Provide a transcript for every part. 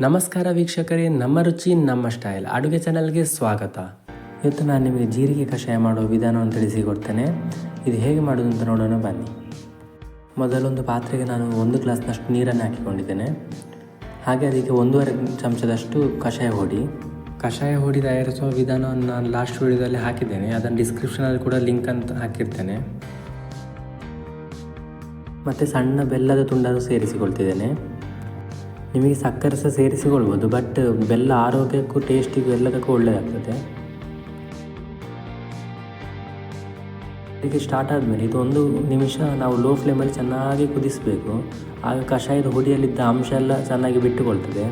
ನಮಸ್ಕಾರ ವೀಕ್ಷಕರೇ, ನಮ್ಮ ರುಚಿ ನಮ್ಮ ಸ್ಟೈಲ್ ಅಡುಗೆ ಚಾನಲ್ಗೆ ಸ್ವಾಗತ. ಇವತ್ತು ನಾನು ನಿಮಗೆ ಜೀರಿಗೆ ಕಷಾಯ ಮಾಡುವ ವಿಧಾನವನ್ನು ತಿಳಿಸಿಕೊಡ್ತೇನೆ. ಇದು ಹೇಗೆ ಮಾಡೋದು ಅಂತ ನೋಡೋಣ ಬನ್ನಿ. ಮೊದಲೊಂದು ಪಾತ್ರೆಗೆ ನಾನು 1 ಗ್ಲಾಸ್ನಷ್ಟು ನೀರನ್ನು ಹಾಕಿಕೊಂಡಿದ್ದೇನೆ. ಹಾಗೆ ಅದಕ್ಕೆ 1.5 ಚಮಚದಷ್ಟು ಕಷಾಯ ಹೊಡಿ ತಯಾರಿಸುವ ವಿಧಾನವನ್ನು ನಾನು ಲಾಸ್ಟ್ ವಿಡಿಯೋದಲ್ಲಿ ಹಾಕಿದ್ದೇನೆ. ಅದನ್ನು ಡಿಸ್ಕ್ರಿಪ್ಷನಲ್ಲಿ ಕೂಡ ಲಿಂಕ್ ಅಂತ ಹಾಕಿರ್ತೇನೆ. ಮತ್ತು ಸಣ್ಣ ಬೆಲ್ಲದ ತುಂಡನ್ನು ಸೇರಿಸಿಕೊಳ್ತಿದ್ದೇನೆ. ನಿಮಗೆ ಸಕ್ಕರೆ ಸಹ ಸೇರಿಸಿಕೊಳ್ಬೋದು, ಬಟ್ ಬೆಲ್ಲ ಆರೋಗ್ಯಕ್ಕೂ ಟೇಸ್ಟಿಗೂ ಎಲ್ಲದಕ್ಕೂ ಒಳ್ಳೆಯದಾಗ್ತದೆ. ಇದಕ್ಕೆ ಸ್ಟಾರ್ಟ್ ಆದಮೇಲೆ ಇದು 1 ನಿಮಿಷ ನಾವು ಲೋ ಫ್ಲೇಮಲ್ಲಿ ಚೆನ್ನಾಗಿ ಕುದಿಸಬೇಕು. ಆಗ ಕಷಾಯದ ಹುಡಿಯಲ್ಲಿದ್ದ ಅಂಶ ಎಲ್ಲ ಚೆನ್ನಾಗಿ ಬಿಟ್ಟುಕೊಳ್ತದೆ.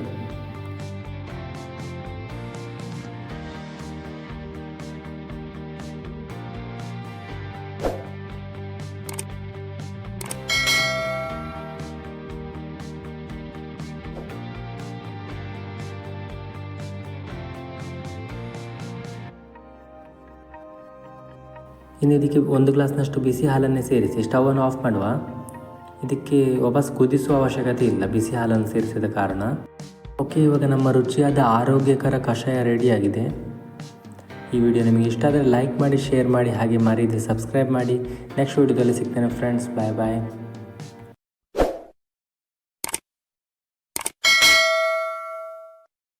ಇನ್ನು ಇದಕ್ಕೆ 1 ಗ್ಲಾಸ್ನಷ್ಟು ಬಿಸಿ ಹಾಲನ್ನೇ ಸೇರಿಸಿ ಸ್ಟವನ್ನು ಆಫ್ ಮಾಡುವ. ಇದಕ್ಕೆ ವಾಪಸ್ ಕುದಿಸುವ ಅವಶ್ಯಕತೆ ಇಲ್ಲ, ಬಿಸಿ ಹಾಲನ್ನು ಸೇರಿಸಿದ ಕಾರಣ. ಓಕೆ, ಇವಾಗ ನಮ್ಮ ರುಚಿಯಾದ ಆರೋಗ್ಯಕರ ಕಷಾಯ ರೆಡಿಯಾಗಿದೆ. ಈ ವಿಡಿಯೋ ನಿಮಗೆ ಇಷ್ಟ ಆದರೆ ಲೈಕ್ ಮಾಡಿ, ಶೇರ್ ಮಾಡಿ, ಹಾಗೆ ಮರೀದೆ ಸಬ್ಸ್ಕ್ರೈಬ್ ಮಾಡಿ. ನೆಕ್ಸ್ಟ್ ವಿಡಿಯೋದಲ್ಲಿ ಸಿಗ್ತೇನೆ ಫ್ರೆಂಡ್ಸ್. ಬಾಯ್ ಬಾಯ್.